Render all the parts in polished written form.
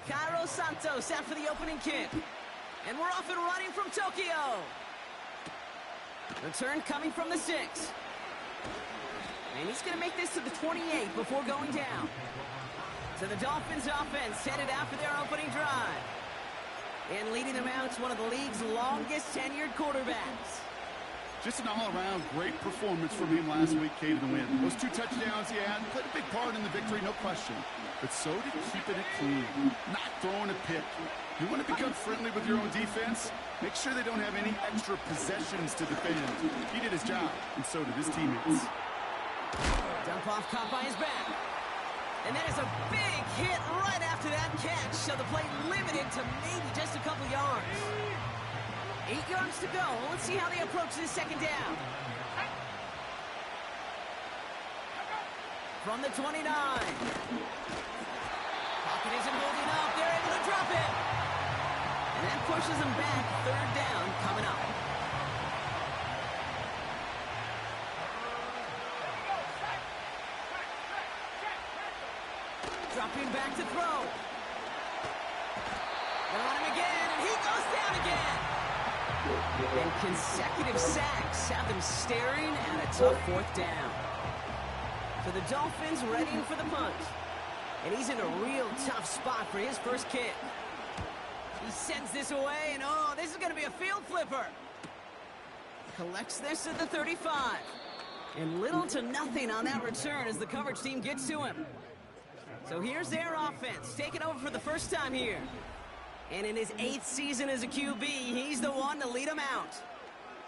Cairo Santos out for the opening kick. And we're off and running from Tokyo. Return coming from the 6. And he's going to make this to the 28 before going down. So the Dolphins offense headed out for their opening drive. And leading them out is one of the league's longest tenured quarterbacks. Just an all-around great performance from him last week, Kate, to win. Those 2 touchdowns he had played a big part in the victory, no question. But so did keeping it clean, not throwing a pick. You want to become friendly with your own defense? Make sure they don't have any extra possessions to defend. He did his job, and so did his teammates. Dump off caught by his back. And that is a big hit right after that catch. So the play limited to maybe just a couple yards. 8 yards to go. Let's see how they approach this second down. From the 29. Pocket isn't holding up. They're able to drop it. And that pushes them back. Third down coming up. Dropping back to throw. They're on him again, and he goes down again. And consecutive sacks have them staring at a tough fourth down. So the Dolphins readying for the punt. And he's in a real tough spot for his first kick. He sends this away, and oh, this is going to be a field flipper. Collects this at the 35. And little to nothing on that return as the coverage team gets to him. So here's their offense, taking over for the first time here. And in his 8th season as a QB, he's the one to lead them out.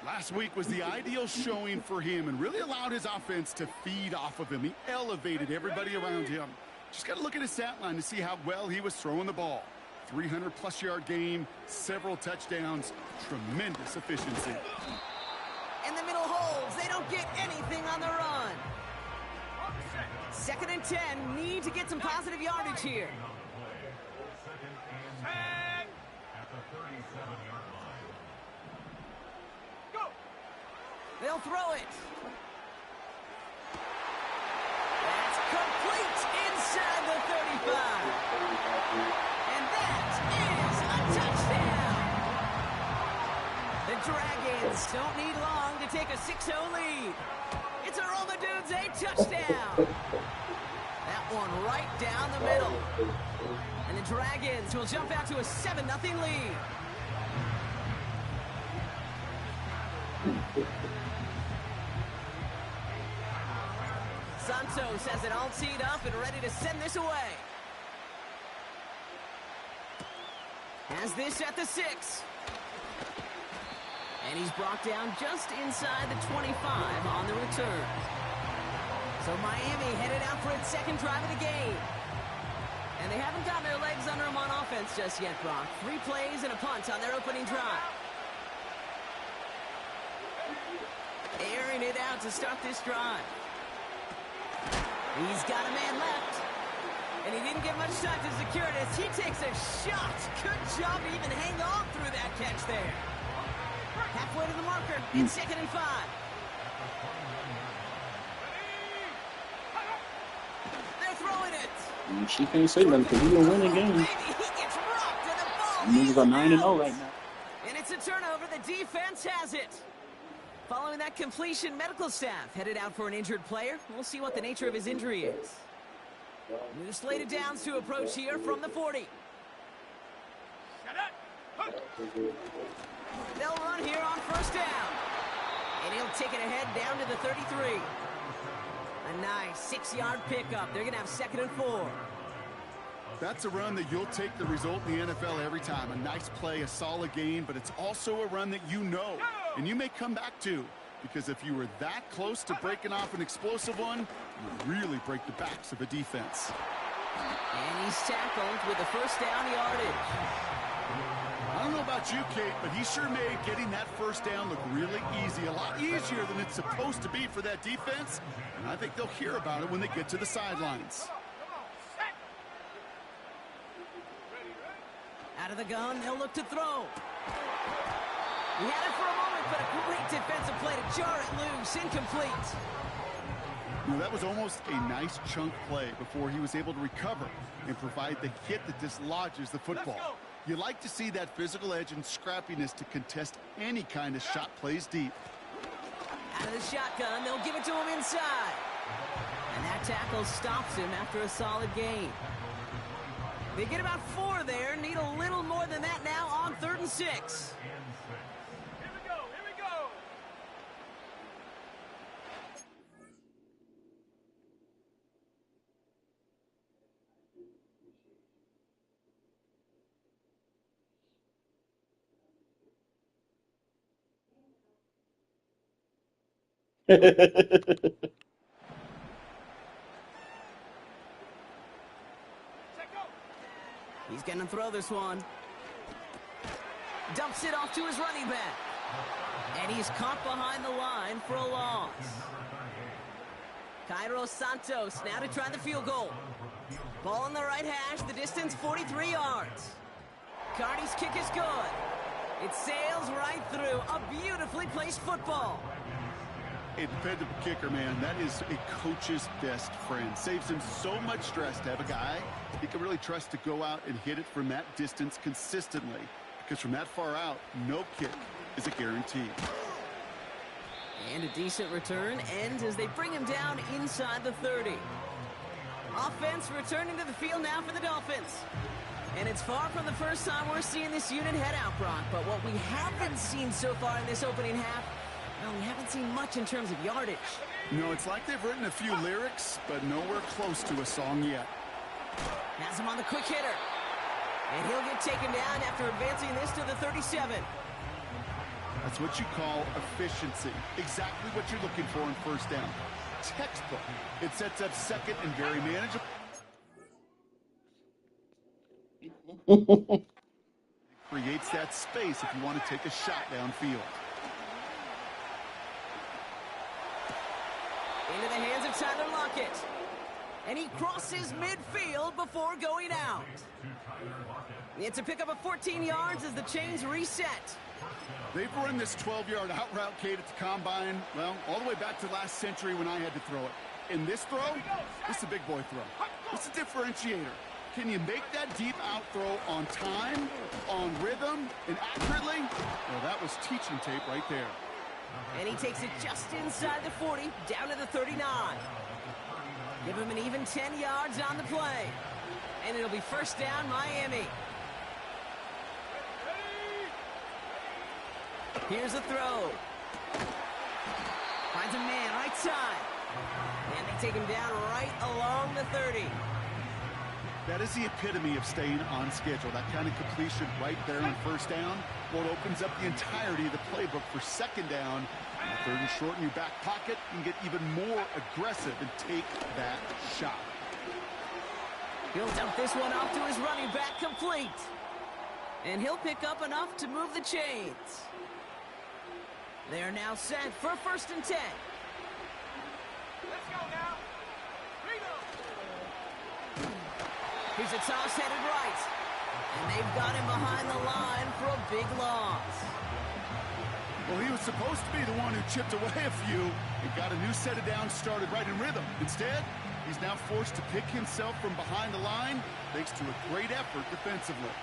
Last week was the ideal showing for him and really allowed his offense to feed off of him. He elevated everybody around him. Just got to look at his stat line to see how well he was throwing the ball. 300-plus yard game, several touchdowns, tremendous efficiency. And the middle holds. They don't get anything on the run. 2nd and 10, need to get some positive yardage here. They'll throw it. That's complete inside the 35. And that is a touchdown. The Dragons don't need long to take a 6-0 lead. It's a roll the dudes, a touchdown. That one right down the middle. And the Dragons will jump out to a 7-0 lead. Santos has it all teed up and ready to send this away. Has this at the 6. And he's brought down just inside the 25 on the return. So Miami headed out for its second drive of the game. And they haven't gotten their legs under them on offense just yet, Brock. 3 plays and a punt on their opening drive. Airing it out to start this drive. He's got a man left. And he didn't get much time to secure it as he takes a shot. Good job to even hang on through that catch there. Halfway to the marker in 2nd and 5. They're throwing it. She can't say nothing because he gonna win the game. He gets rocked and the ball Niggas are it 9-0 out. right now. And it's a turnover. The defense has it. Following that completion, medical staff headed out for an injured player. We'll see what the nature of his injury is. New slated downs to approach here from the 40. They'll run here on first down. And he'll take it ahead down to the 33. A nice 6-yard pickup. They're going to have 2nd and 4. That's a run that you'll take the result in the NFL every time. A nice play, a solid gain, but it's also a run that you know, and you may come back to, because if you were that close to breaking off an explosive one, you really break the backs of a defense. And he's tackled with the first down yardage. I don't know about you, Kate, but he sure made getting that first down look really easy, a lot easier than it's supposed to be for that defense, and I think they'll hear about it when they get to the sidelines. Out of the gun, they'll look to throw. He had it for a moment, but a great defensive play to jar it loose, incomplete. That was almost a nice chunk play before he was able to recover and provide the hit that dislodges the football. You like to see that physical edge and scrappiness to contest any kind of shot plays deep. Out of the shotgun, they'll give it to him inside. And that tackle stops him after a solid gain. They get about 4 there, need a little more than that now on 3rd and 6. Here we go, here we go. He's going to throw this one. Dumps it off to his running back. And he's caught behind the line for a loss. Cairo Santos now to try the field goal. Ball on the right hash, the distance 43 yards. Carney's kick is good. It sails right through. A beautifully placed football. A dependable kicker, man. That is a coach's best friend. Saves him so much stress to have a guy he can really trust to go out and hit it from that distance consistently. Because from that far out, no kick is a guarantee. And a decent return ends as they bring him down inside the 30. Offense returning to the field now for the Dolphins. And it's far from the first time we're seeing this unit head out, Brock. But what we haven't seen so far in this opening half, well, we haven't seen much in terms of yardage. No, it's like they've written a few lyrics, but nowhere close to a song yet. Has him on the quick hitter. And he'll get taken down after advancing this to the 37. That's what you call efficiency. Exactly what you're looking for in first down. Textbook. It sets up second and very manageable. Creates that space if you want to take a shot downfield. Into the hands of Tyler Lockett. And he crosses midfield before going out. It's a pickup of 14 yards as the chains reset. They've run this 12-yard out route, Kate, at the combine, well, all the way back to last century when I had to throw it. In this throw, this is a big boy throw. It's a differentiator. Can you make that deep out throw on time, on rhythm, and accurately? Well, that was teaching tape right there. And he takes it just inside the 40, down to the 39. Give him an even 10 yards on the play. And it'll be first down, Miami. Here's a throw. Finds a man right side. And they take him down right along the 30. That is the epitome of staying on schedule. That kind of completion right there on first down. Well, it opens up the entirety of the playbook for second down. Third and short in your back pocket. You can get even more aggressive and take that shot. He'll dump this one off to his running back, complete. And he'll pick up enough to move the chains. They're now set for first and 10. Let's go now. Here's a toss headed right. And they've got him behind the line for a big loss. Well, he was supposed to be the one who chipped away a few and got a new set of downs started right in rhythm. Instead, he's now forced to pick himself from behind the line thanks to a great effort defensively.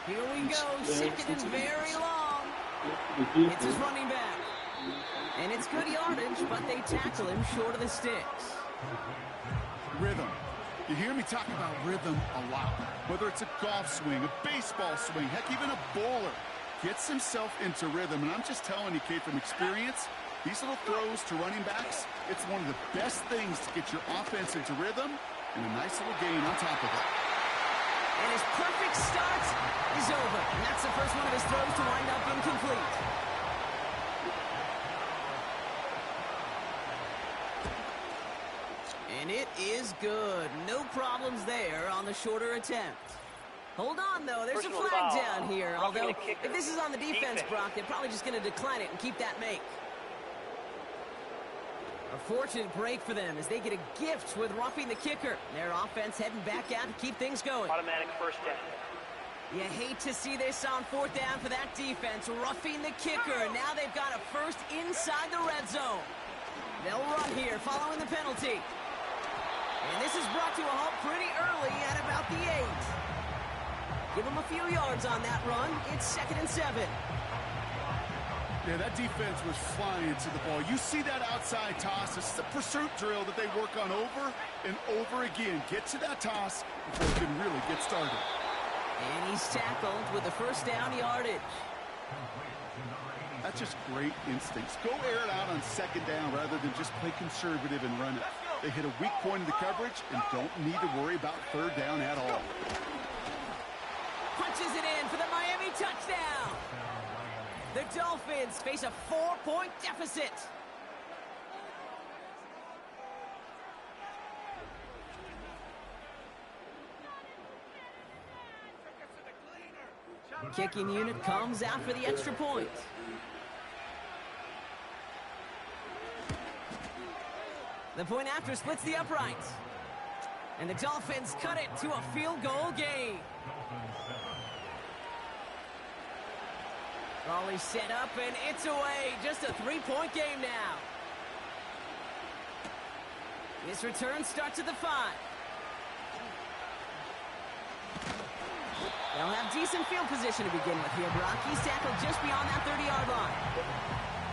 Here we go, second and very long. It's his running back. And it's good yardage, but they tackle him short of the sticks. Rhythm. You hear me talk about rhythm a lot. Whether it's a golf swing, a baseball swing, heck, even a bowler gets himself into rhythm. And I'm just telling you, Kate, from experience, these little throws to running backs, it's one of the best things to get your offense into rhythm and a nice little gain on top of it. And his perfect start is over. And that's the first one of his throws to wind up incomplete. And it is good. No problems there on the shorter attempt. Hold on, though. There's a flag down here. Although, if this is on the defense, Brock, they're probably just going to decline it and keep that make. A fortunate break for them as they get a gift with roughing the kicker. Their offense heading back out to keep things going. Automatic first down. You hate to see this on fourth down for that defense. Roughing the kicker. Now they've got a first inside the red zone. They'll run here following the penalty. And this is brought to a halt pretty early at about the 8. Give them a few yards on that run. It's 2nd and 7. Yeah, that defense was flying to the ball. You see that outside toss. This is a pursuit drill that they work on over and over again. Get to that toss before it can really get started. And he's tackled with the first down yardage. That's just great instincts. Go air it out on 2nd down rather than just play conservative and run it. They hit a weak point in the coverage and don't need to worry about 3rd down at all. Punches it in for the Miami touchdown. The Dolphins face a 4-point deficit. Kicking unit comes out for the extra point. The point after splits the uprights. And the Dolphins cut it to a field goal game. Raleigh set up, and it's away. Just a 3-point game now. This return starts at the 5. They'll have decent field position to begin with here, Brock. He's tackled just beyond that 30-yard line.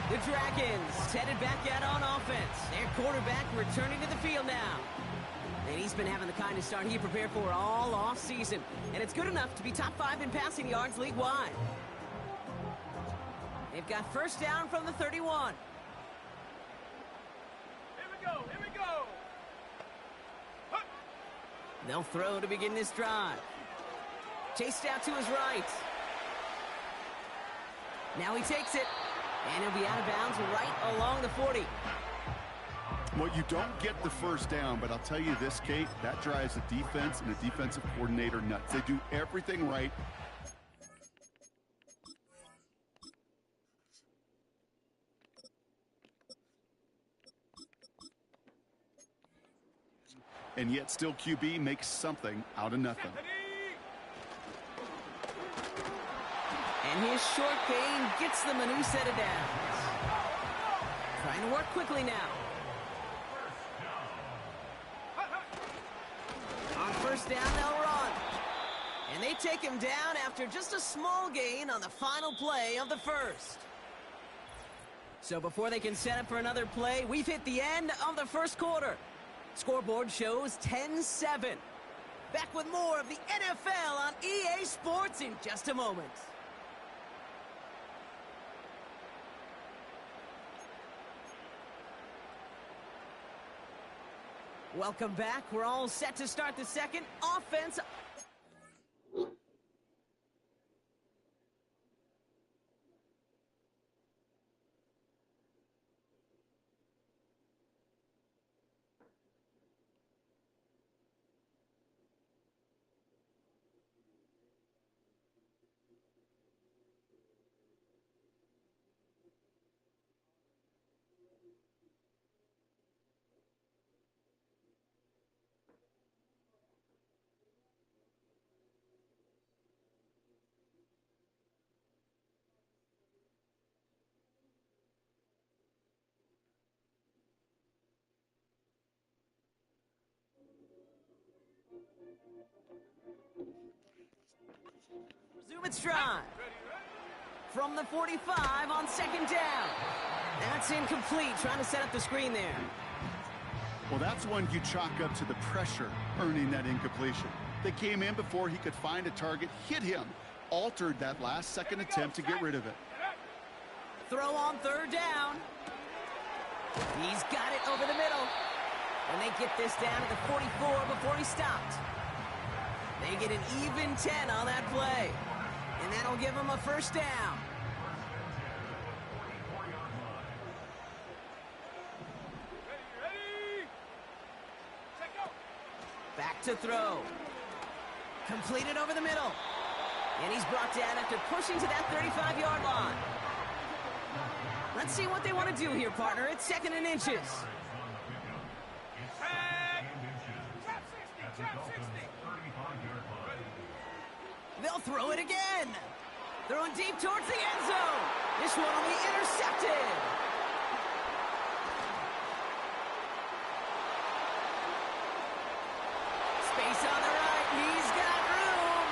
The Dragons headed back out on offense. Their quarterback returning to the field now. And he's been having the kind of start he prepared for all offseason. And it's good enough to be top 5 in passing yards league-wide. They've got first down from the 31. Here we go, here we go. Huh. They'll throw to begin this drive. Chased out to his right. Now he takes it. And he'll be out of bounds right along the 40. Well, you don't get the first down, but I'll tell you this, Kate, that drives the defense and the defensive coordinator nuts. They do everything right. And yet still QB makes something out of nothing. And his short gain gets them a new set of downs. Trying to work quickly now. On first down, they'll run. And they take him down after just a small gain on the final play of the first. So before they can set up for another play, we've hit the end of the first quarter. Scoreboard shows 10-7. Back with more of the NFL on EA Sports in just a moment. Welcome back. We're all set to start the second. Offense. Resume its drive. From the 45 on second down. That's incomplete, trying to set up the screen there. Well, that's one you chalk up to the pressure earning that incompletion. They came in before he could find a target, hit him, altered that last second attempt to get rid of it. Throw on third down. He's got it over the middle. And they get this down to the 44 before he stopped. They get an even 10 on that play. And that'll give him a first down. Back to throw. Completed over the middle. And he's brought down after pushing to that 35-yard line. Let's see what they want to do here, partner. It's second and inches. They'll throw it again. Throwing deep towards the end zone. This one will be intercepted. Space on the right. He's got room.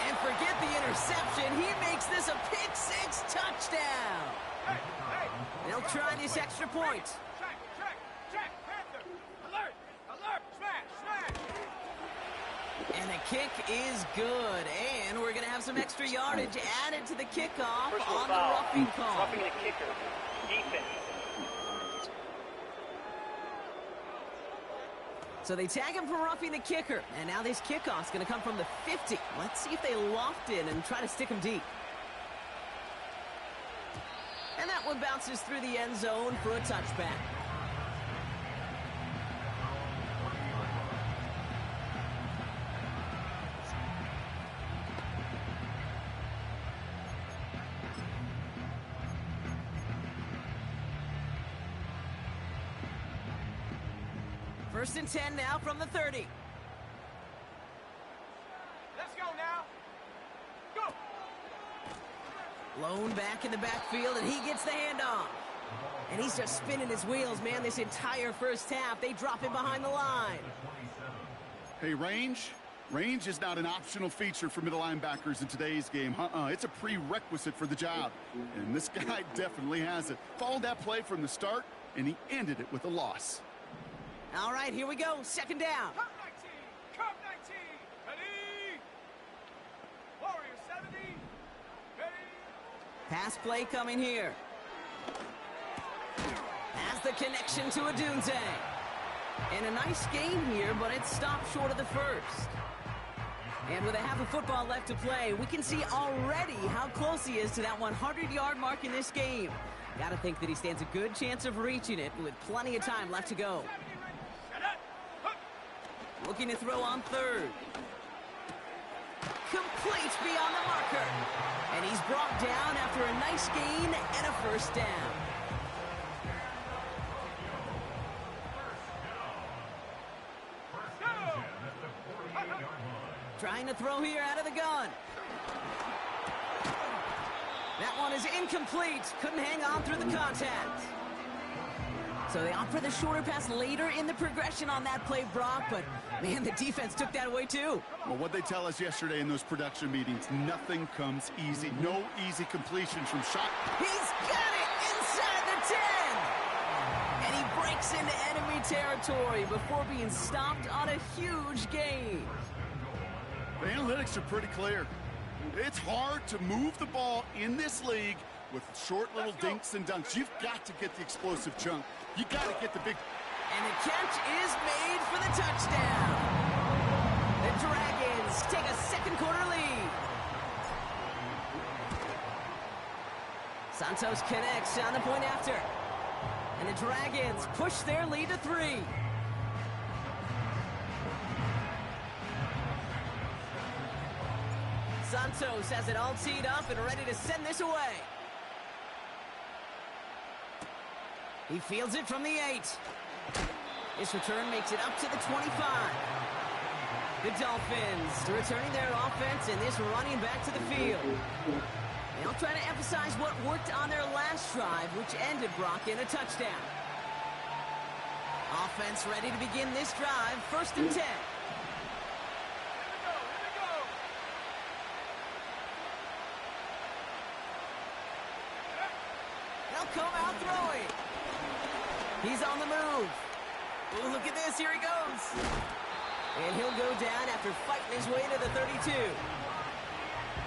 And forget the interception. He makes this a pick-six touchdown. They'll try this extra point. Check, Panther. Alert, smash. And the kick is good. And we're going to have some extra yardage added to the kickoff on the roughing call. Roughing the kicker. Defense. So they tag him for roughing the kicker. And now this kickoff's going to come from the 50. Let's see if they loft in and try to stick him deep. And that one bounces through the end zone for a touchback. First and 10 now from the 30. Let's go now. Go. Lone back in the backfield, and he gets the handoff. And he's just spinning his wheels, man, this entire first half. They drop him behind the line. Hey, range is not an optional feature for middle linebackers in today's game. It's a prerequisite for the job. And this guy definitely has it. Followed that play from the start, and he ended it with a loss. All right, here we go. Second down. Come 19. Ready. Warrior 70. Ready. Pass play coming here. Has the connection to Adunze. And a nice game here, but it stopped short of the first. And with a half of football left to play, we can see already how close he is to that 100-yard mark in this game. Got to think that he stands a good chance of reaching it with plenty of time left to go. Looking to throw on third. Complete beyond the marker. And he's brought down after a nice gain and a first down. Trying to throw here out of the gun. That one is incomplete. Couldn't hang on through the contact. So they opt for the shorter pass later in the progression on that play, Brock, but man, the defense took that away too. Well, what they tell us yesterday in those production meetings, nothing comes easy. No easy completions from shot. He's got it inside the 10! And he breaks into enemy territory before being stopped on a huge gain. The analytics are pretty clear. It's hard to move the ball in this league with short little dinks and dunks. You've got to get the explosive chunk. You got to get the big... And the catch is made for the touchdown. The Dragons take a second quarter lead. Santos connects on the point after. And the Dragons push their lead to 3. Santos has it all teed up and ready to send this away. He fields it from the 8. This return makes it up to the 25. The Dolphins returning their offense and this running back to the field. They'll try to emphasize what worked on their last drive, which ended Brock in a touchdown. Offense ready to begin this drive, first and 10. come out throwing. He's on the move. Ooh, look at this. Here he goes. And he'll go down after fighting his way to the 32.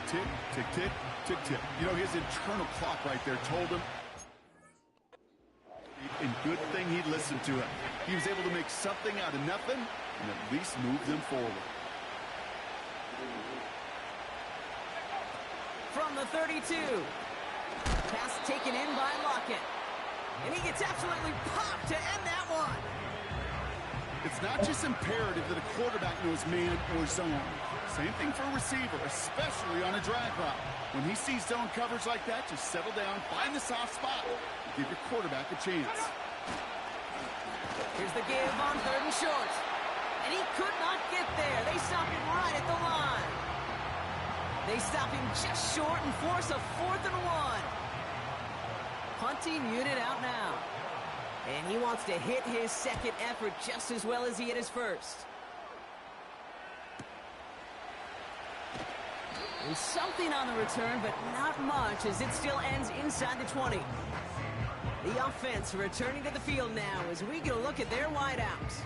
Tick, tick, tick, tick, tick. You know, his internal clock right there told him. And good thing he listened to it. He was able to make something out of nothing and at least move them forward. From the 32. Pass taken in by Lockett. And he gets absolutely popped to end that one. It's not just imperative that a quarterback knows man or zone. Same thing for a receiver, especially on a drag route. When he sees zone coverage like that, just settle down, find the soft spot, and give your quarterback a chance. Here's the give on 3rd and short. And he could not get there. They stop him right at the line. They stop him just short and force a 4th and 1. Punting unit out now. And he wants to hit his second effort just as well as he hit his first. And something on the return, but not much, as it still ends inside the 20. The offense returning to the field now as we get a look at their wideouts.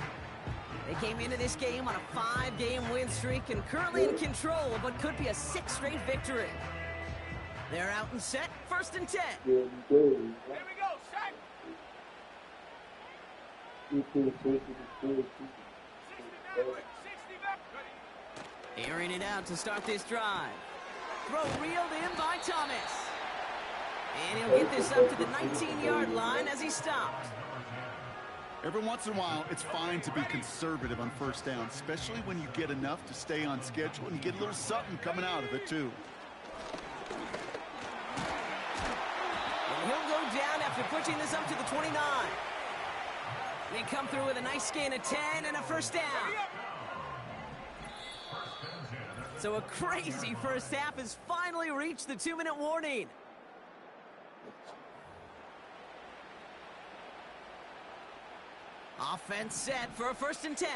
They came into this game on a 5-game win streak and currently in control of what could be a 6th straight victory. They're out and set, 1st and 10. Here we go, set. 60 back. Airing it out to start this drive. Throw reeled in by Thomas. And he'll get this up to the 19-yard line as he stopped. Every once in a while, it's fine to be conservative on 1st down, especially when you get enough to stay on schedule and you get a little something coming out of it, too. And he'll go down after pushing this up to the 29. They come through with a nice gain of 10 and a 1st down. So a crazy first half has finally reached the 2-minute warning. Offense set for a 1st and 10.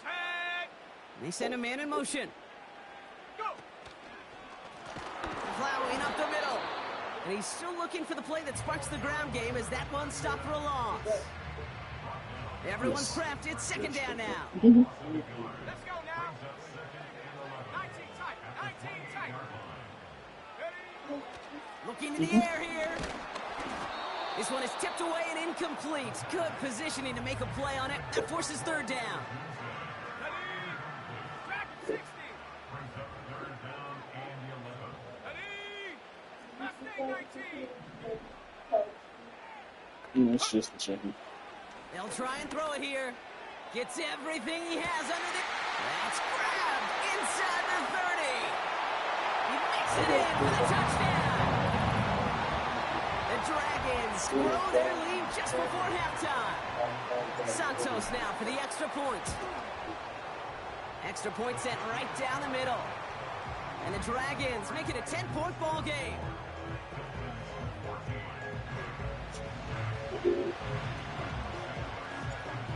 Set. They send a man in motion. Go. Plowing up the middle. And he's still looking for the play that sparks the ground game as that one stopped for a loss. Everyone's prepped. It's 2nd down now. Let's go now. 19 tight. 19 tight. Ready? Looking to the air here. This one is tipped away and incomplete. Good positioning to make a play on it. That forces 3rd down. Ready? Back 60. Ready? Left thing 19. It's just a chicken. They'll try and throw it here. Gets everything he has under the... That's grabbed inside the 30. He makes it in for the touchdown. The Dragons grow their lead just before halftime. Santos now for the extra point. Extra point sent right down the middle. And the Dragons make it a 10-point ball game.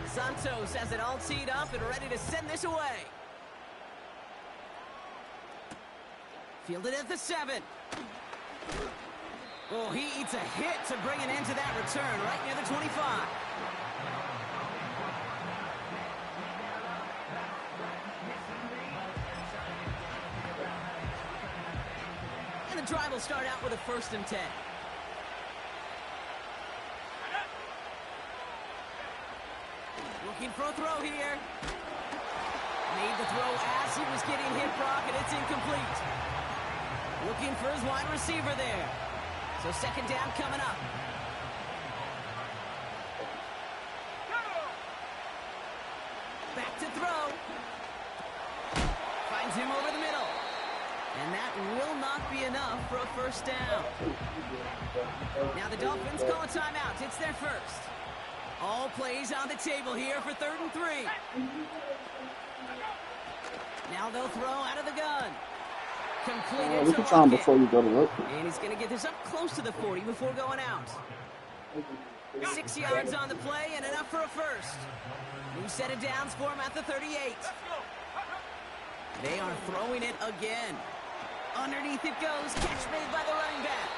Santos has it all teed up and ready to send this away. Fielded at the 7. Oh, he eats a hit to bring an end to that return right near the 25. And the drive will start out with a 1st and 10. Looking for a throw here. Made the throw as he was getting hit, Brock, and it's incomplete. Looking for his wide receiver there. So 2nd down coming up. Back to throw. Finds him over the middle. And that will not be enough for a 1st down. Now the Dolphins call a timeout. It's their first. All plays on the table here for 3rd and 3. Now they'll throw out of the gun. Completed we to can try him Lockett. before you go to work. And he's going to get this up close to the 40 before going out. 6 yards on the play and enough for a 1st. New set of downs for him at the 38. They are throwing it again. Underneath it goes. Catch made by the running back.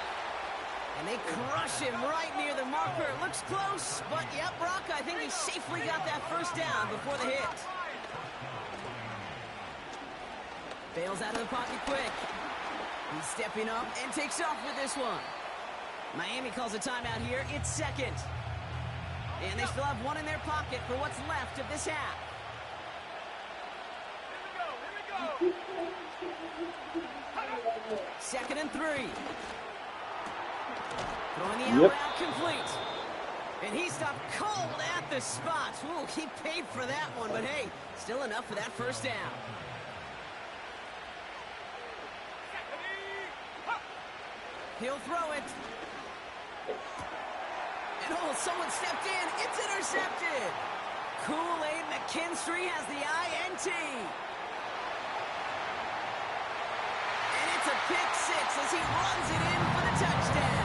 And they crush him right near the marker. It looks close, but yep, Brock, I think he safely got that first down before the hit. Bails out of the pocket quick. He's stepping up and takes off with this one. Miami calls a timeout here. It's second. And they still have one in their pocket for what's left of this half. Here we go. Second and 3. Throwing the out route complete. And he stopped cold at the spot. Ooh, he paid for that one, but hey, still enough for that first down. He'll throw it. And oh, someone stepped in. It's intercepted. Kool-Aid McKinstry has the INT. And it's a pick six as he runs it in for the touchdown.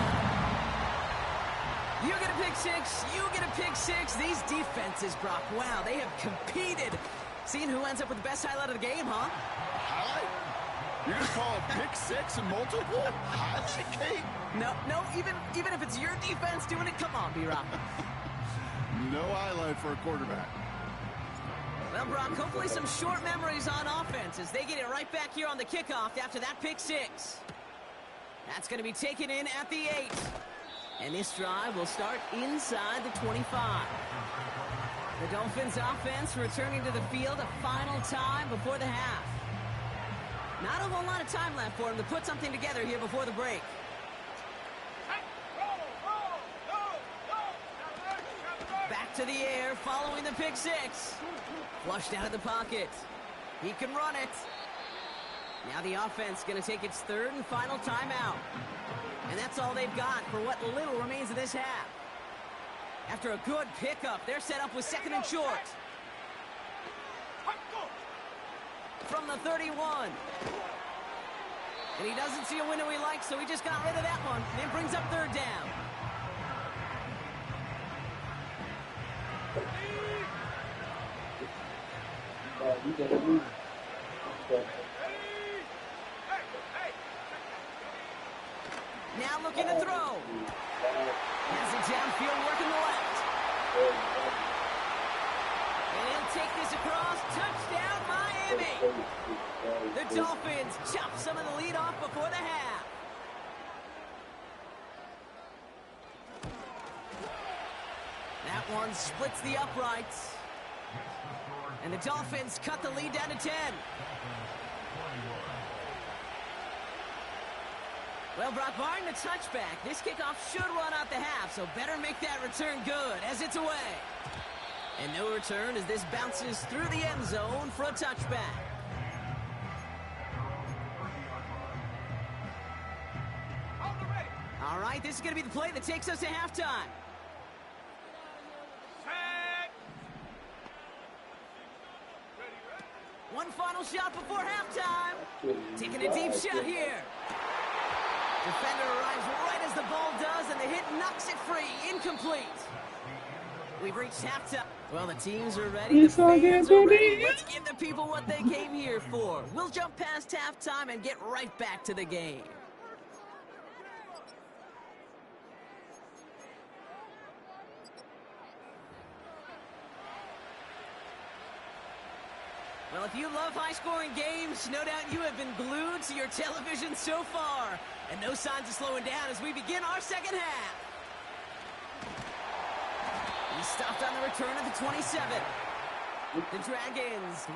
You get a pick six, you get a pick six. These defenses, Brock, wow, they have competed. Seeing who ends up with the best highlight of the game, huh? Highlight? You're going to call a pick six and multiple? Highlight, Kate? No, even if it's your defense doing it, come on, B-Rock. No highlight for a quarterback. Well, Brock, hopefully some short memories on offense as they get it right back here on the kickoff after that pick six. That's going to be taken in at the 8. And this drive will start inside the 25. The Dolphins offense returning to the field a final time before the half. Not a whole lot of time left for him to put something together here before the break. Back to the air following the pick six. Flushed out of the pocket. He can run it. Now the offense going to take its third and final timeout. And that's all they've got for what little remains of this half. After a good pickup, they're set up with second and short. From the 31. And he doesn't see a window he likes, so he just got rid of that one. And it brings up third down. Now looking to throw. Has it downfield working the left. And he'll take this across. Touchdown, Miami. The Dolphins chop some of the lead off before the half. That one splits the uprights. And the Dolphins cut the lead down to 10. Well, Brock, barring the touchback, this kickoff should run out the half, so better make that return good as it's away. And no return as this bounces through the end zone for a touchback. All right, this is going to be the play that takes us to halftime. One final shot before halftime. Taking a deep shot here. Defender arrives right as the ball does, and the hit knocks it free. Incomplete. We've reached halftime. Well, the teams are ready. The fans are ready. Let's give the people what they came here for. We'll jump past halftime and get right back to the game. Well, if you love high-scoring games, no doubt you have been glued to your television so far. And no signs of slowing down as we begin our second half. He stopped on the return of the 27. The Dragons.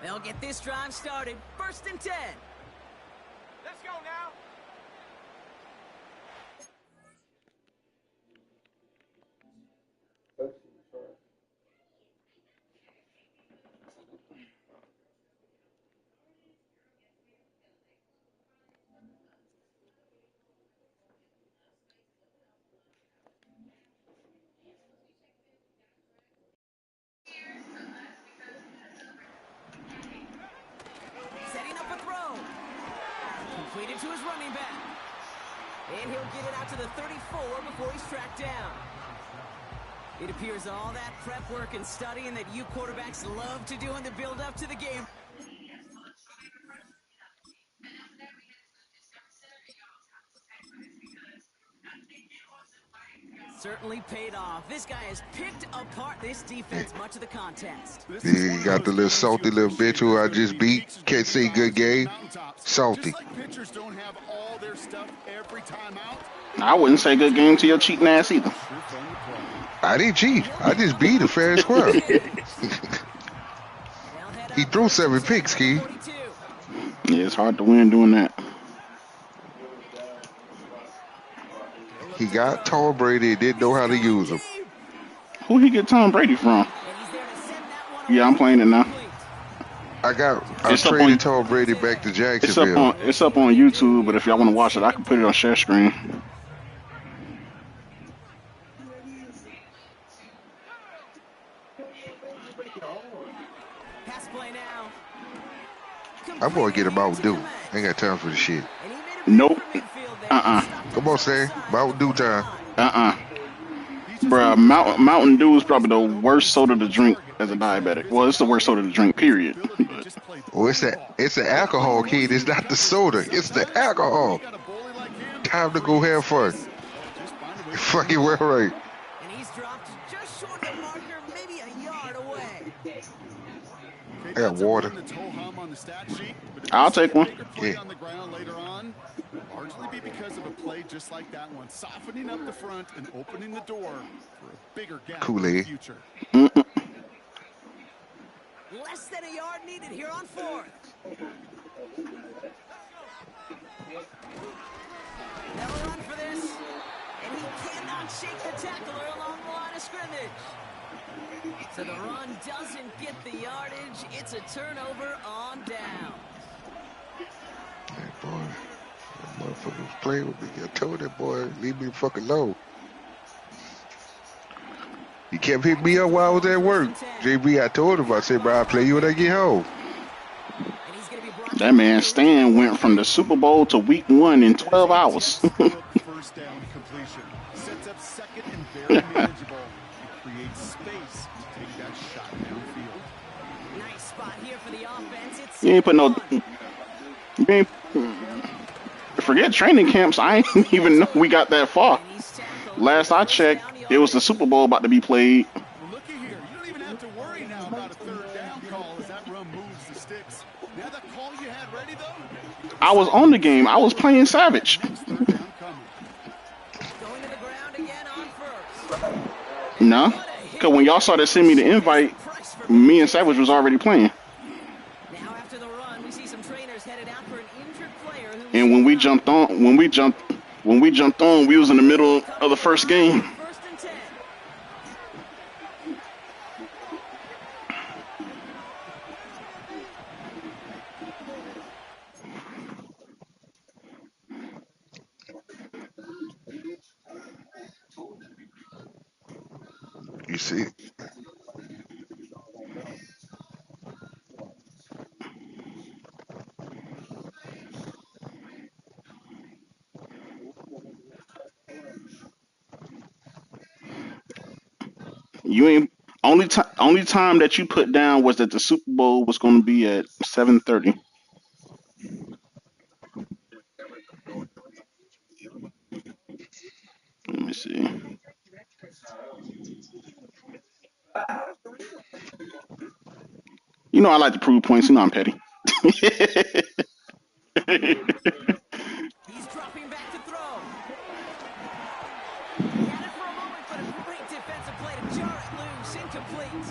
They'll get this drive started. First and 10. Let's go now. Setting up a throw. Completed to his running back. And he'll get it out to the 34 before he's tracked down. It appears all that prep work and studying that you quarterbacks love to do in the build-up to the game. Certainly paid off. This guy has picked apart this defense much of the contest. You got the little salty little bitch who I just beat. Can't say good game. Salty. Pitchers don't have all their stuff every time out. I wouldn't say good game to your cheating ass either. I didn't cheat. I just beat a fair and square. He threw 7 picks, Key. Yeah, it's hard to win doing that. He got Tom Brady and didn't know how to use him. Who he get Tom Brady from? Yeah, I'm playing it now. I traded Tom Brady back to Jacksonville. It's up on YouTube, but if y'all want to watch it, I can put it on share screen. I'm going to get a Mountain Dew. Ain't got time for the shit. Nope. Come on, Sam. Mountain Dew time. Bruh, Mountain Dew is probably the worst soda to drink as a diabetic. Well, it's the worst soda to drink, period. Well, it's the alcohol, kid. It's not the soda. It's the alcohol. Time to go have fun. Fucking well right. And he's dropped just short of the marker, maybe a yard away. I got water. I'll take one. Yeah. Largely be because of a play just like that one, softening up the front and opening the door for a bigger gap in the future. Less than a yard needed here on 4th. They'll run for this, and he cannot shake the tackler along the line of scrimmage. So the run doesn't get the yardage. It's a turnover on down. Hey, boy. That motherfucker was playing with me. I told that boy, leave me the fuck alone. He kept hitting me up while I was at work. JB, I told him, I said, bro, I'll play you when I get home. That man Stan went from the Super Bowl to week 1 in 12 hours. First down completion. Sets up second and very manageable. It creates space to take that shot downfield. Nice spot here for the offense. It's You ain't put no... You ain't... Forget training camps. I didn't even know we got that far. Last I checked, it was the Super Bowl about to be played. Well, looky here. You don't even have to worry now about a third down call as that run moves the sticks. Now that call you had ready, though? I was on the game. I was playing Savage. going to the ground again on 1st. No, because when y'all started sending me the invite, me and Savage was already playing. Now after the run, we see some trainers headed out for an injured player who And when we jumped on, we was in the middle of the first game. 1st and 10. You see? You ain't only time that you put down was that the Super Bowl was going to be at 7:30. Let me see. You know I like to prove points. You know I'm petty. He's dropping back to throw. He had it for a moment, but a great defensive play to jar it loose. Incomplete.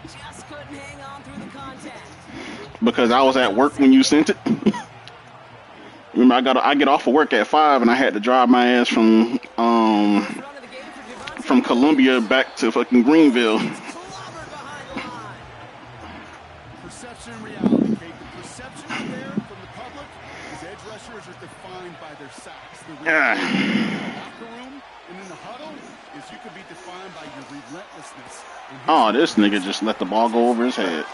Just couldn't hang on through the contact. Because I was at work when you sent it. Remember, I get off of work at 5, and I had to drive my ass from Columbia back to fucking Greenville. Perception and reality, Kate. The perception out there from the public is edge rushers are defined by their sacks. The reality in the locker room and in the huddle is you can be defined by your relentlessness. Oh, this nigga just let the ball go over his head.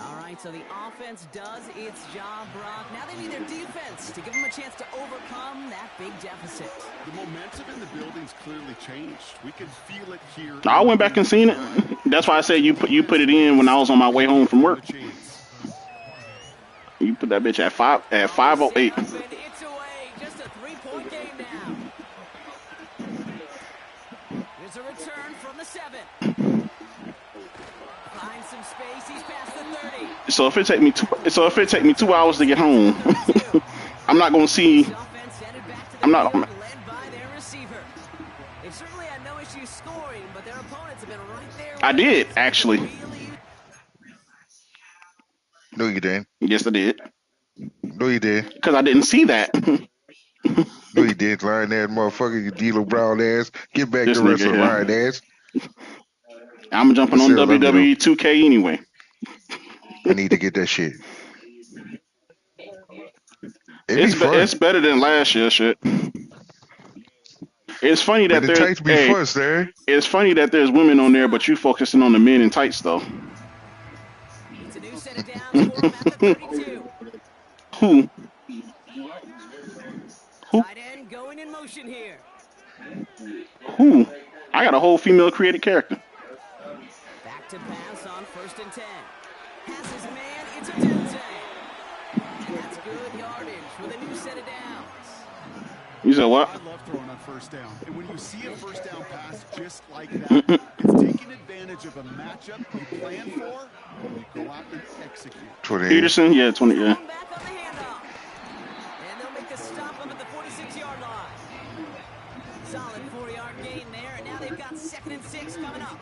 All right, so the offense does its job, Brock. Now they need their defense to give them a chance to overcome that big deficit. The momentum in the building's clearly changed. We can feel it here. I went back and seen it. That's why I said you put it in when I was on my way home from work. You put that bitch at 5:08. It's away. Just a 3 So if it take me 2 hours to get home, I'm not gonna see. Offense headed back to the I'm not. field, led by their receiver. They've certainly had no issues scoring, but their opponents have been right there I with them. did So they could actually. really use No, you didn't. Yes, I did. No, you did. Because I didn't see that. No, you did. Lying ass motherfucker. You D'Lo Brown ass. Get back This to nigga wrestling, lying here. ass. I'm jumping on Marcel, love you though. WWE 2K anyway. I need to get that shit. It be It's fun. better than last year shit. It's funny Man, that the there's tights be fun, sir. it's funny that there's women on there, but you focusing on the men in tights though. it's a new set of downs for them at the 32. Who? Who? Tight end going in motion here. Who? I got a whole female created character. Back to pass on 1st and 10. Passes man, it's a Dunze. And that's good yardage with a new set of downs. You said what? I love throwing on first down. And when you see a first down pass just like that, it's taking advantage of a matchup you plan for, and you go out and execute. 28. Peterson, yeah, 20, yeah. Back on the handoff. And they'll make the stop up at the 46-yard line. Solid 4-yard gain there, and now they've got 2nd and 6 coming up.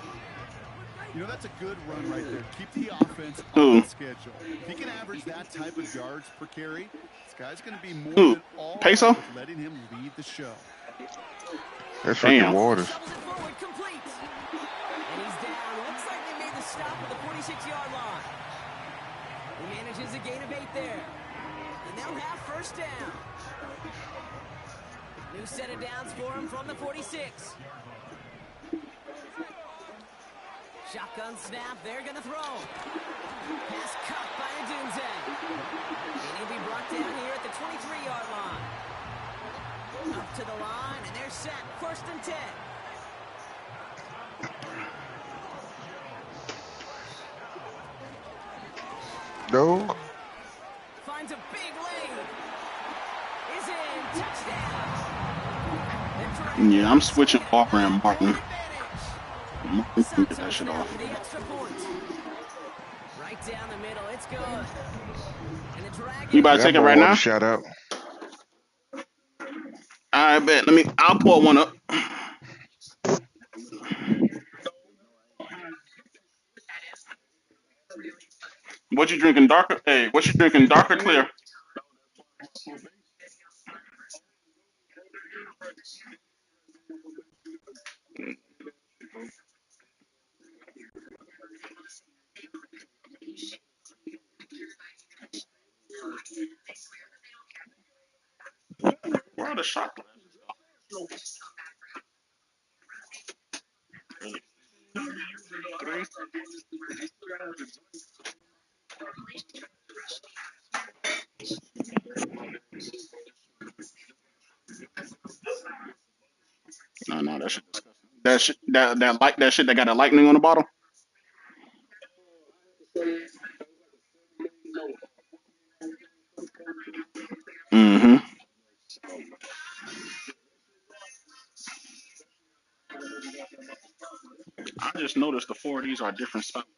You know, that's a good run right there. Keep the offense Who? on schedule. If he can average that type of yards per carry, this guy's going to be more Who? than all Peso? right with letting him lead the show. That's Damn. Ricky Waters. Shovels it forward, complete. And he's down. Looks like they made the stop at the 46-yard line. He manages a gain of 8 there. And they'll have 1st down. New set of downs for him from the 46. Shotgun snap, they're going to throw. Pass cut by Adunze. And he'll be brought down here at the 23-yard line. Up to the line, and they're set. 1st and 10. No. Finds a big lane. Is in. Touchdown. Yeah, I'm switching Walker and Martin. Martin can Sox get that on shit snap off. for the extra point. Right down the middle, it's good. And the Dragons You about to That take it boy right want now? to shout out. I bet. I'll pour one up. What you drinking, darker? Hey, what you drinking, dark or clear? Where are the shot glasses? Three. No, that shit. That shit. That shit that got a lightning on the bottle. Mm-hmm. I just noticed the four of these are different spots.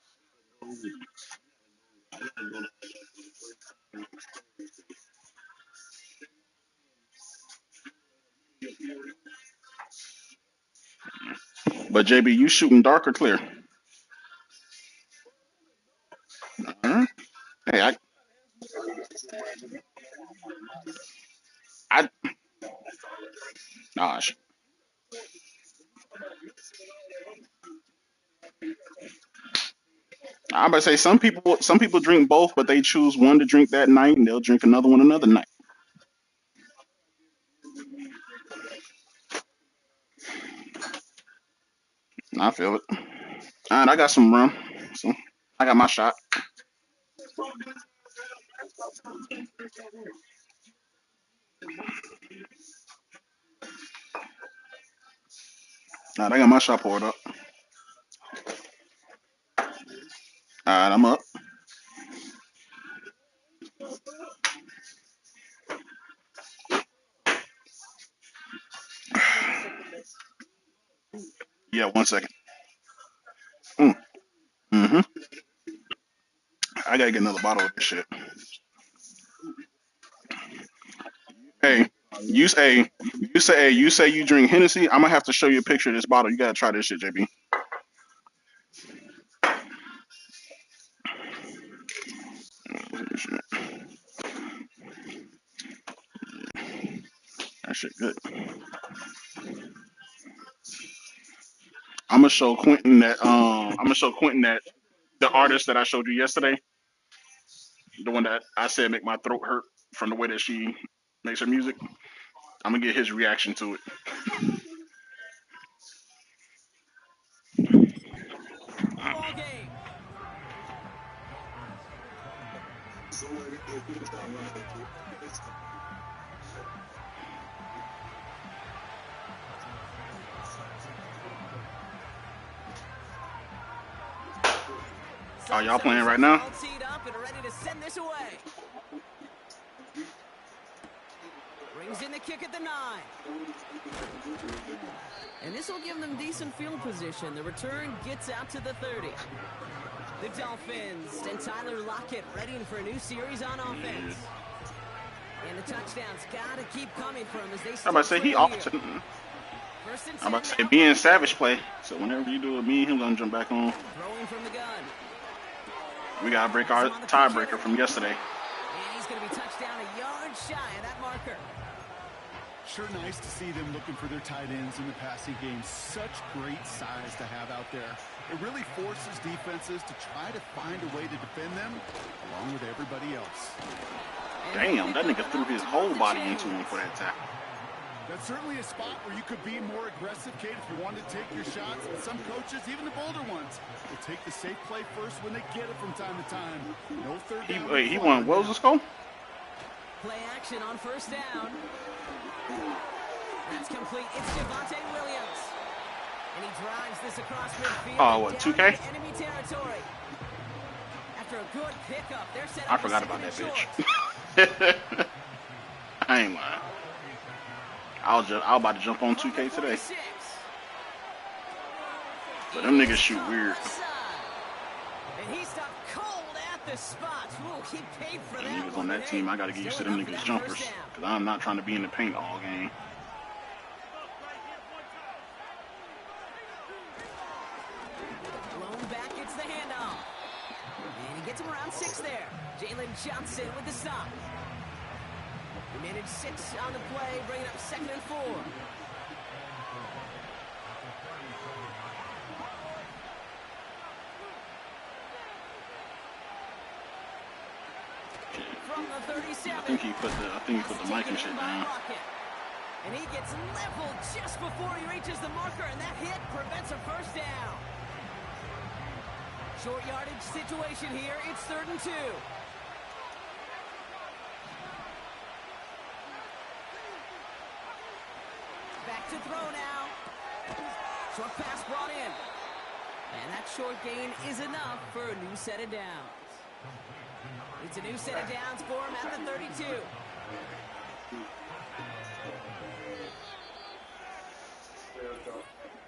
But JB, you shooting dark or clear? Uh-huh. Hey, I, gosh. I'm about to say some people drink both, but they choose one to drink that night and they'll drink another one another night. I feel it. All right, I got some rum, so I got my shot. All right, I got my shot poured up. All right, I'm up. Yeah, 1 second. Mm. Mm-hmm. I gotta get another bottle of this shit. Hey, you say you drink Hennessy. I'm gonna have to show you a picture of this bottle. You gotta try this shit, JB. That shit good. I'm gonna show Quentin that. I'm gonna show Quentin that the artist that I showed you yesterday, the one that I said make my throat hurt from the way that she makes her music. I'm gonna get his reaction to it. Ball game. Are y'all playing right now? All teed up and ready to send this away. Brings in the kick at the 9. And this will give them decent field position. The return gets out to the 30. The Dolphins and Tyler Lockett ready for a new series on offense. And the touchdowns gotta keep coming from as they. I'm about to say he often. I'm about to say me and Savage play. So whenever you do it, me and him gonna jump back on. Throwing from the gun. We gotta break our tiebreaker from yesterday. And he's gonna be touchdown a yard shy of that marker. Sure nice to see them looking for their tight ends in the passing game. Such great size to have out there. It really forces defenses to try to find a way to defend them along with everybody else. Damn, that nigga threw his whole body into him for that tackle. That's certainly a spot where you could be more aggressive, Kate, if you wanted to take your shots. And some coaches, even the bolder ones, will take the safe play first when they get it from time to time. No third down. He won. What was the score? Play action on first down. That's complete. It's Javonte Williams. And he drives this across midfield. Oh, what, 2K? Enemy territory. After a good pickup, they're set I up forgot for about that second bitch. I ain't lying. I was about to jump on 2K today. But them niggas shoot weird. And he stopped cold at the spot. Ooh, he paid for that. Niggas on that team, I gotta get used to them niggas jumpers. Because I'm not trying to be in the paint all game. Blown back, gets the handoff. And he gets him around 6 there. Jalen Johnson with the stop. We managed 6 on the play, bringing up 2nd and 4. From the 37. I think he put the mic and shit down. And he gets leveled just before he reaches the marker, and that hit prevents a first down. Short yardage situation here. It's 3rd and 2. Back to throw now. Short pass brought in. And that short gain is enough for a new set of downs. It's a new set of downs for him at the 32.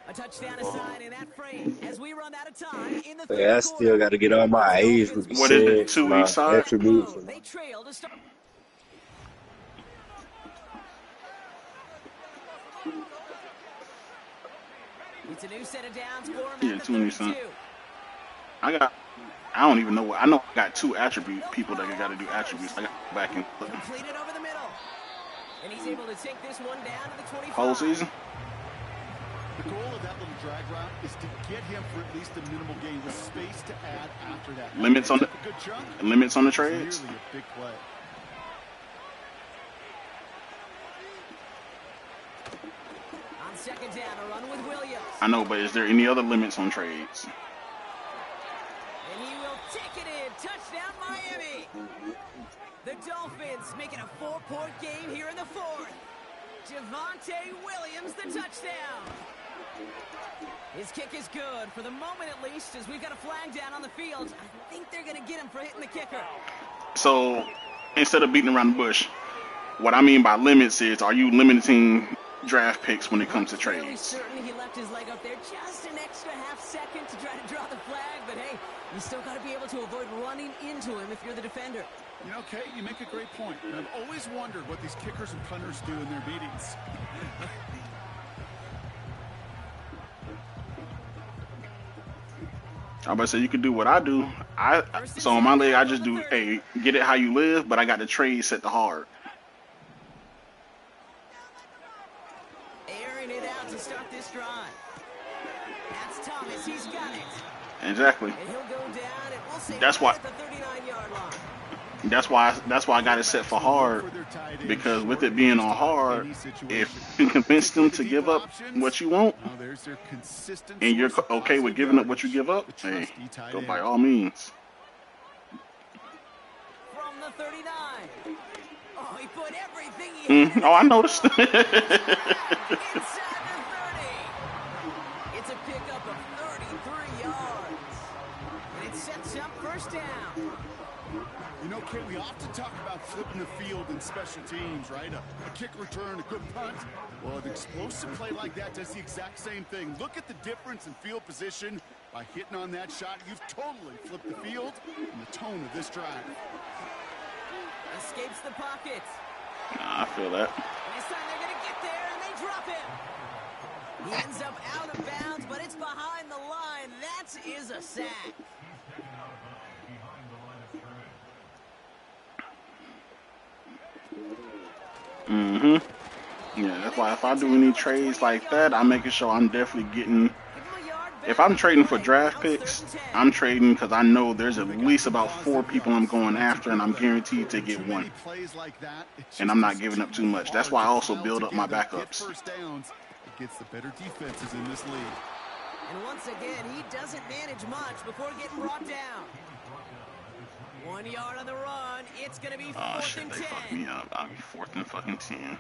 A touchdown aside in that frame as we run out of time in the third Yeah, I still got to get all my A's with the What is it, six, 2 my each side? attributes. They trail to start. It's a new set of downs for him Yeah, at the 2 each 32. side. I don't even know what. I know I got 2 attribute people that got to do attributes. I got to go back and look. Completed over the middle. And he's able to take this one down to the 25. Whole season? The goal of that little drag route is to get him for at least a minimal gain with space to add after that. Limits on the Good chunk. limits on the trades. Nearly a big play. On 2nd down, a run with Williams. I know, but is there any other limits on trades? And he will take it in. Touchdown, Miami. The Dolphins making a 4-point game here in the 4th. Javonte Williams, the touchdown. His kick is good, for the moment at least, as we've got a flag down on the field. I think they're going to get him for hitting the kicker. So instead of beating around the bush, what I mean by limits is, are you limiting draft picks when it comes to Really trades. certain he left his leg up there just an extra half second to try to draw the flag, but hey, you still got to be able to avoid running into him if you're the defender. You know, Kate, you make a great point. And I've always wondered what these kickers and punters do in their meetings. I about to say you could do what I do. So on my leg, I just do, hey, get it how you live, but I got the trade set to hard. Airing it out to start this drive. That's Thomas. He's got it. Exactly. And he'll go down, and we'll say That's right why. at the 39-yard line. That's why I got it set for hard, because with it being on hard, if you convince them to give up what you want, and you're okay with giving up what you give up, hey, go by all means. From the 39. Oh, he put everything he had. Oh, I noticed. Inside the 30. It's a pickup of 33 yards. And it sets up first down. You know, Kate, we often talk about flipping the field in special teams, right? A kick return, a good punt. Well, an explosive play like that does the exact same thing. Look at the difference in field position. By hitting on that shot, you've totally flipped the field and the tone of this drive. Escapes the pocket. Nah, I feel that. And this time they're going to get there, and they drop him. He ends up out of bounds, but it's behind the line. That is a sack. Yeah, that's why if I do any trades like that, I'm making sure I'm definitely getting. If I'm trading for draft picks, I'm trading because I know there's at least about 4 people I'm going after, and I'm guaranteed to get one. And I'm not giving up too much. That's why I also build up my backups. Against the better defenses in this league. And once again, he doesn't manage much before getting brought down. 1 yard on the run. It's going to be 4th and 10. They fucked me up. I'll be 4th and fucking 10.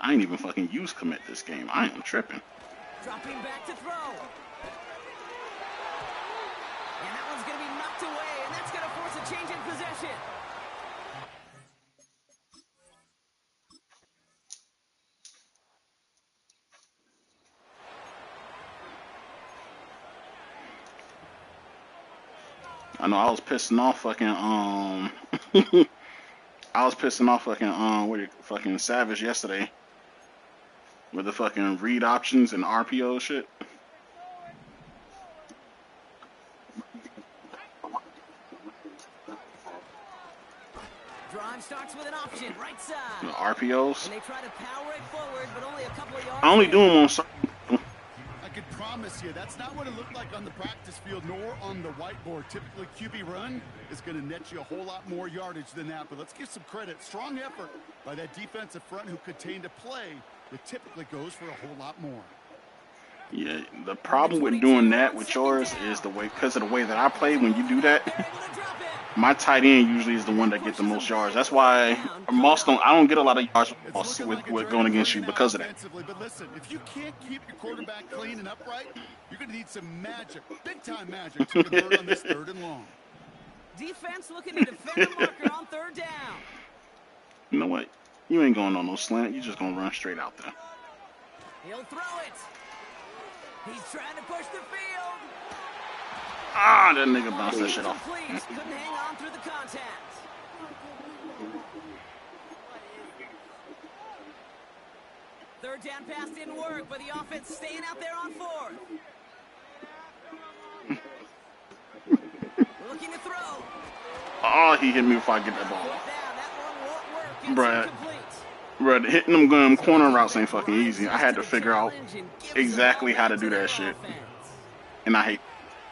I ain't even fucking use commit this game. I am tripping. Dropping back to throw. And that one's going to be knocked away, and that's going to force a change in possession. I know I was pissing off fucking I was pissing off fucking Savage yesterday with the fucking read options and RPO shit. Drive starts with an option, right side. The RPOs. And they try to power it forward, but only a couple of yards. I only do them on certain. I could promise you that's not what it looked like on the practice field nor on the whiteboard. Typically, QB run is going to net you a whole lot more yardage than that. But let's give some credit. Strong effort by that defensive front who contained a play that typically goes for a whole lot more. Yeah, the problem with doing that with yours is the way, because of the way that I play. When you do that, my tight end usually is the one that gets the most yards. That's why I don't get a lot of yards with going against you because of that. But listen, if you can't keep your quarterback clean and upright, you're going to need some magic, big-time magic, to convert on this 3rd and long. Defense looking to defend the marker on 3rd down. You know what? You ain't going on no slant. You just going to run straight out there. He'll throw it. He's trying to push the field. Ah, that nigga bounced that shit off. Couldn't hang on through the contact. Third down pass didn't work, but the offense staying out there on 4th. Looking to throw. Oh, he hit me before I get that ball. That one won't work. Bruh, hitting them gun corner routes ain't fucking easy. I had to figure out exactly how to do that shit. And I hate.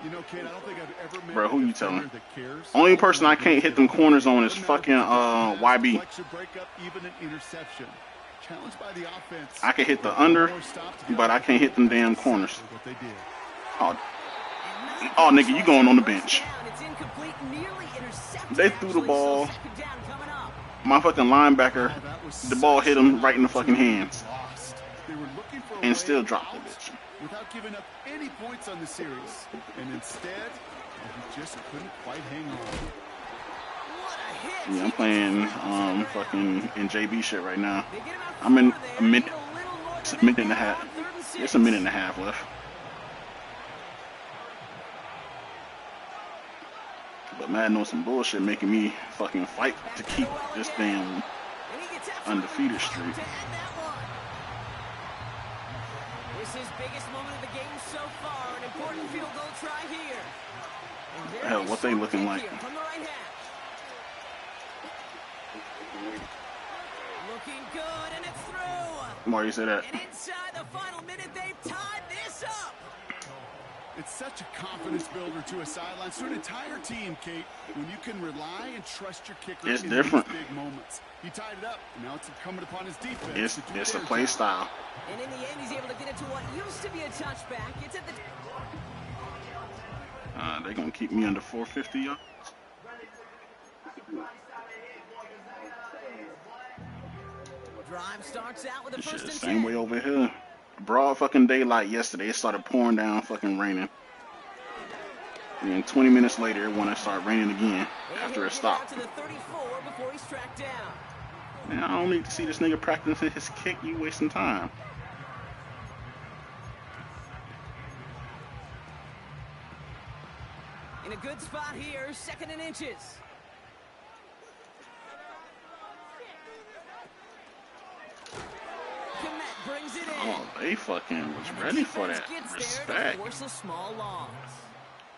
You know, Kate, I don't think I've ever met Bro, who you telling? that cares. Only person I can't hit them corners on is fucking YB. I can hit the under, but I can't hit them damn corners. Oh, nigga, you going on the bench. They threw the ball. My fucking linebacker, the ball hit him right in the fucking hands. And still dropped the bitch. Without giving up any points on the series. And instead, he just couldn't quite hang on. What a hits. Yeah, I'm playing fucking in JB shit right now. They get him out I'm in far a there. minute. Need a little more It's than a they minute and a figure half. on 3rd and 6. It's a minute and a half left. But Madden on some bullshit, making me fucking fight to keep this damn And he gets after undefeated it streak. to end that one. This is biggest moment of the game so far. An important field goal try here. And there Hell, is what they short looking kick like? here from the right hash. Looking good, and it's through. Why you say that? And inside the final minute, they've tied this up. It's such a confidence builder to a sideline, to an entire team, Kate, when you can rely and trust your kicker It's in different. these big moments. He tied it up, and now it's incumbent upon his defense. to do It's a their play job. style. And in the end, he's able to get it to what used to be a touchback. It's at the... They're gonna keep me under 450 yards. Drive starts out with a This shit first the and same 10. way over here. Broad fucking daylight yesterday. It started pouring down, fucking raining. And then 20 minutes later, it wanna start raining again And after he'll it get stopped. out to the 34 before he's tracked down. Man, I don't need to see this nigga practicing his kick. You wasting time. In a good spot here, 2nd and inches. Komet brings it in. Oh, they fucking was ready for that. Gets there to Respect. force a small loss.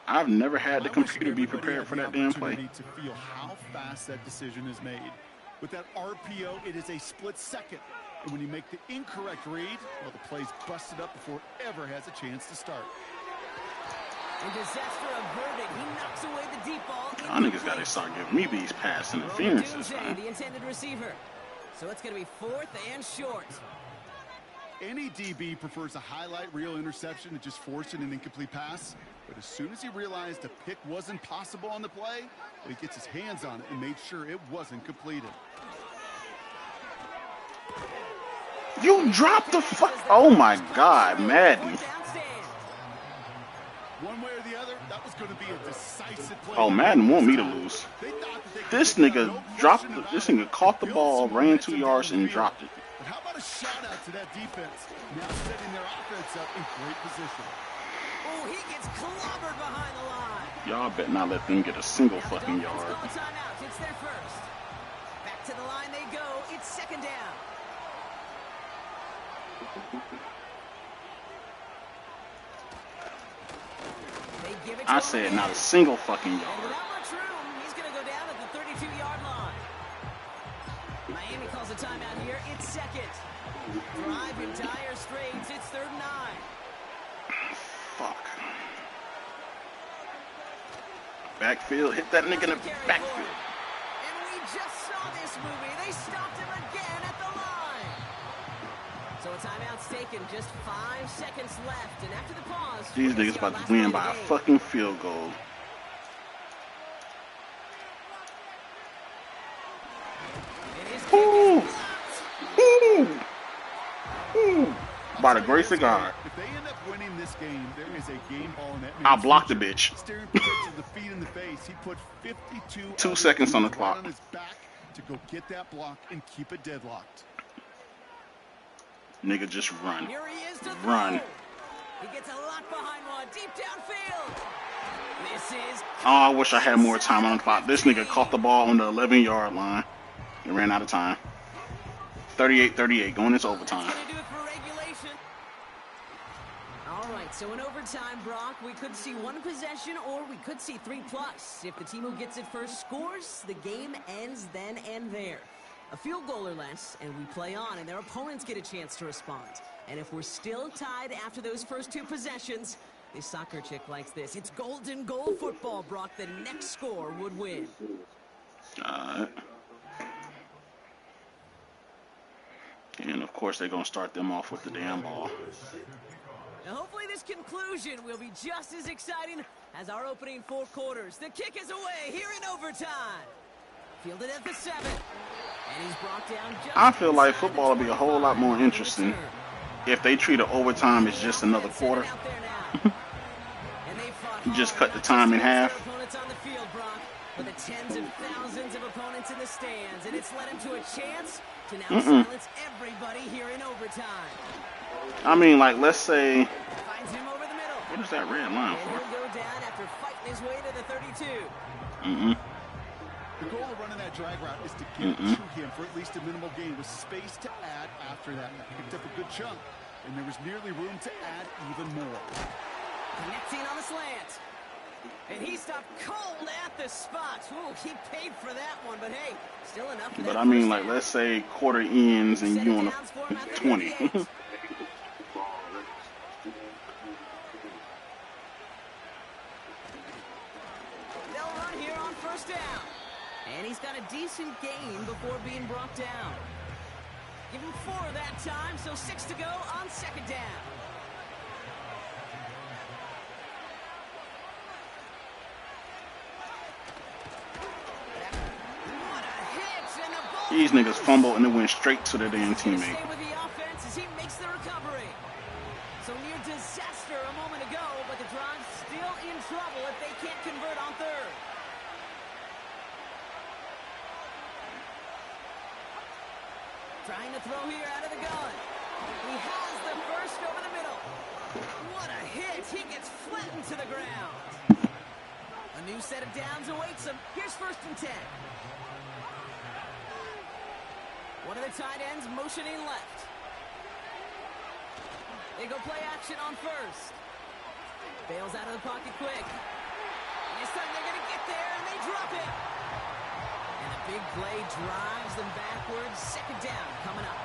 I've never had the I wish computer be everybody prepared had for the that damn play. opportunity to feel how fast that decision is made. With that RPO, it is a split second. And when you make the incorrect read, well, the play's busted up before it ever has a chance to start. And disaster averted. He knocks away the deep ball. Y'all niggas gotta start giving me these pass interferences, man. The intended receiver. So it's going to be 4th and short. Any DB prefers a highlight reel interception to just forcing an incomplete pass. But as soon as he realized a pick wasn't possible on the play, he gets his hands on it and made sure it wasn't completed. You dropped the fuck. Oh my god, Madden. One way or the other, that was going to be a decisive play. Oh, Madden want me to lose. They thought that they could This pick up, nigga no dropped question the, about this it. nigga caught the Build ball, some ran 2 momentum yards, down the and field. dropped it. But how about a shout out to that defense? Now setting their offense up in great position. Oh, he gets clobbered behind the line. Y'all better not let them get a single Now the fucking Dolphins yard. call a timeout. It's their first. Back to the line they go. It's 2nd down. They give it to I him said again. not a single fucking And yard. without much room, he's going to go down at the 32-yard line. Miami calls a timeout here. It's 2nd. Drive in dire straits. It's 3rd and 9. Fuck. Backfield, hit that nigga in the backfield. And we just saw this movie. They stopped him again at the line. So a timeout's taken. Just 5 seconds left. And after the pause, These niggas about to win by a fucking field goal. Ooh. Ooh. Ooh. By the grace of God. If they end up winning this game, there is a game ball in that I'll man's block the future. bitch. Staring protection, the feet in the face. He put 52 2 other seconds on the dudes clock. right on his back to go get that block and keep it deadlocked. Nigga, just run. Here he is to Run. throw. He gets a lot behind one. Deep downfield. This is... Oh, I wish I had more time on the clock. This nigga caught the ball on the 11-yard line and ran out of time. 38-38, going into overtime. That's gonna do it for regulation. All right, so in overtime, Brock, we could see 1 possession or we could see 3+. If the team who gets it first scores, the game ends then and there. A field goal or less, and we play on, and their opponents get a chance to respond. And if we're still tied after those first 2 possessions, this soccer chick likes this. It's golden goal football, Brock. The next score would win. And of course, they're going to start them off with the damn ball. Now, hopefully this conclusion will be just as exciting as our opening 4 quarters. The kick is away here in overtime. Fielded at the 7. And he's brought down just I feel like inside the football will be a whole lot more 25 interesting return. if they treat an overtime as just another quarter. Out there now. And they fought You just hard cut the not time in to force their half. opponents on the field, Brock. for the tens of thousands of opponents in the stands, and it's led him to a chance to now silence everybody here in overtime. I mean, like, let's say, Finds him over the middle. what is that red line And for? he'll go down after fighting his way to the 32. The goal of running that drag route is to get to him for at least a minimal gain with space to add after that. He picked up a good chunk, and there was nearly room to add even more. Connecting on the slant. And he stopped cold at the spot. Ooh, he paid for that one, but hey, still enough for that. But I mean, first like, down. let's say quarter ends and Set you it on a downs for him at the 20. 38. They'll run here on first down. And he's got a decent gain before being brought down. Give him 4 that time, so 6 to go on second down. What a hit, and the ball These niggas fumble and it went straight to their damn He's gonna teammate. stay with the offense as he makes the recovery. So near disaster a moment ago, but the drive's still in trouble if they can't convert on third. Trying to throw here out of the gun. He has the first over the middle. What a hit. He gets flattened to the ground. A new set of downs awaits him. Here's first and 10. One of the tight ends motioning left. They go play action on first. Bails out of the pocket quick. This time they're going to get there, and they drop it. And a big play drives them backwards. Second down coming up.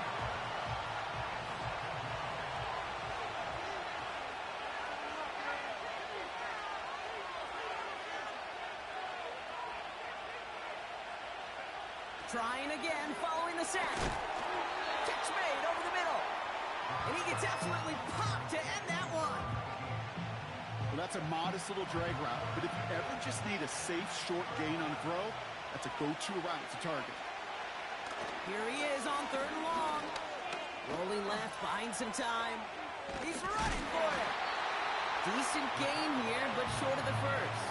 Trying again, following the sack. Catch made over the middle. And he gets absolutely popped to end that one. Well, that's a modest little drag route, but if you ever just need a safe, short gain on a throw, that's a go-to route to target. Here he is on third and long. Rolling left, buying some time. He's running for it. Decent gain here, but short of the first.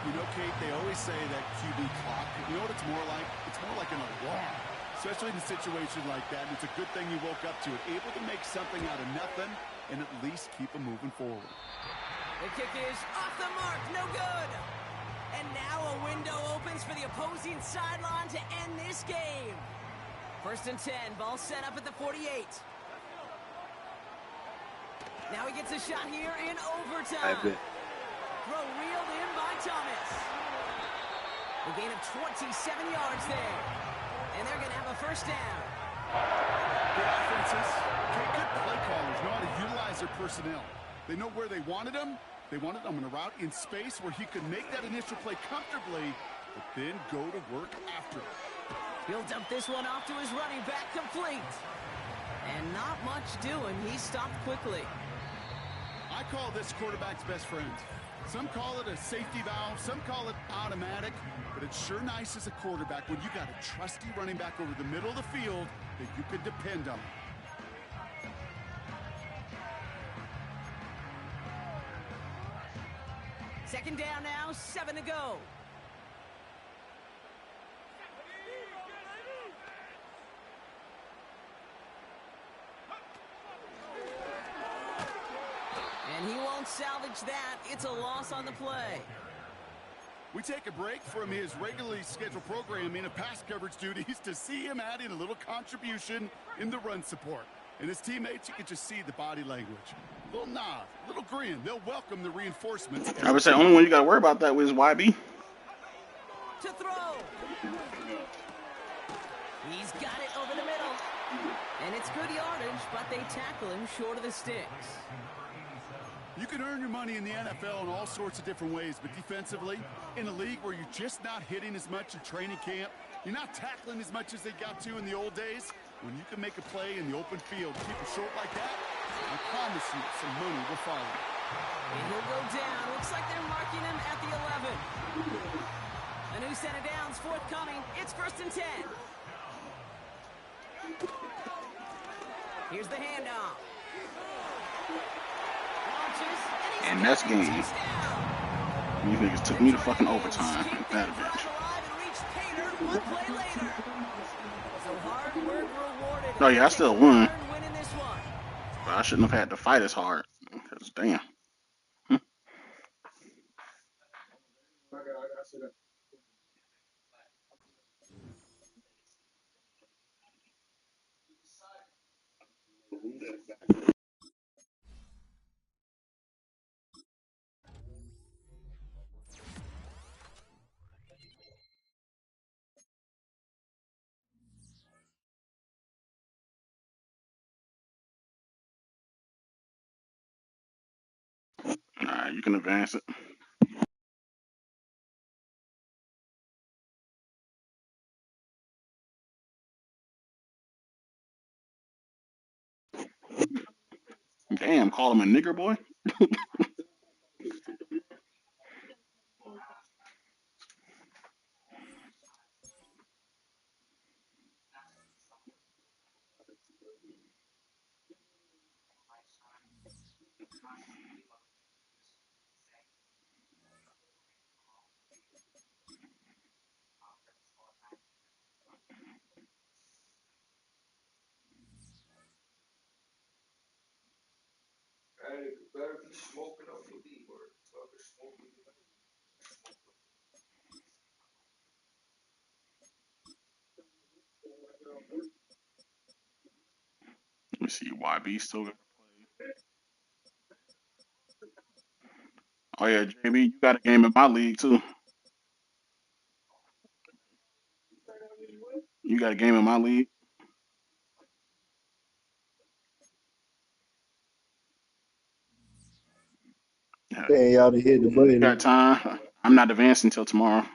You know, Kate, they always say that QB clock. You know what it's more like? It's more like an alarm, especially in a situation like that. And it's a good thing you woke up to it, able to make something out of nothing and at least keep them moving forward. The kick is off the mark, no good. And now a window opens for the opposing sideline to end this game. First and 10, ball set up at the 48. Now he gets a shot here in overtime. I bet. Throw reeled in by Thomas. A gain of 27 yards there. And they're going to have a first down. Good offenses, good play callers know how to utilize their personnel. They know where they wanted him. They wanted him in a route in space where he could make that initial play comfortably, but then go to work after it. He'll dump this one off to his running back, complete. And not much doing. He stopped quickly. I call this quarterback's best friend. Some call it a safety valve, some call it automatic, but it's sure nice as a quarterback when you got a trusty running back over the middle of the field that you can depend on. Second down now, 7 to go. And he won't salvage that. It's a loss on the play. We take a break from his regularly scheduled programming of pass coverage duties to see him adding a little contribution in the run support. And his teammates, you can just see the body language. Little nod, little grin. They'll welcome the reinforcements. I would say only one you got to worry about that was YB. To throw. He's got it over the middle. And it's good yardage, but they tackle him short of the sticks. You can earn your money in the NFL in all sorts of different ways, but defensively, in a league where you're just not hitting as much in training camp, you're not tackling as much as they got to in the old days, when you can make a play in the open field, keep it short like that, I promise you some money will follow. And he'll go down. Looks like they're marking him at the 11. A new set of downs forthcoming. It's first and 10. Here's the handoff. Launches, And that's game. These niggas took me to fucking overtime. That bitch. Oh yeah, I still won. But I shouldn't have had to fight as hard. Cause damn. Alright, you can advance it. Damn, call him a nigger boy? Let me see, YB still got. Oh yeah, JB, you got a game in my league too. You got a game in my league. Yeah, Man, y'all to hit the you got button. time. I'm not advancing until tomorrow.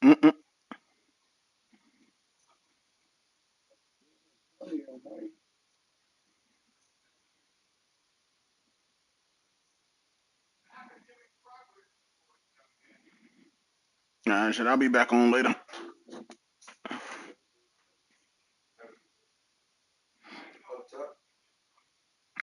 Mm-mm. All right, shit, I'll be back on later.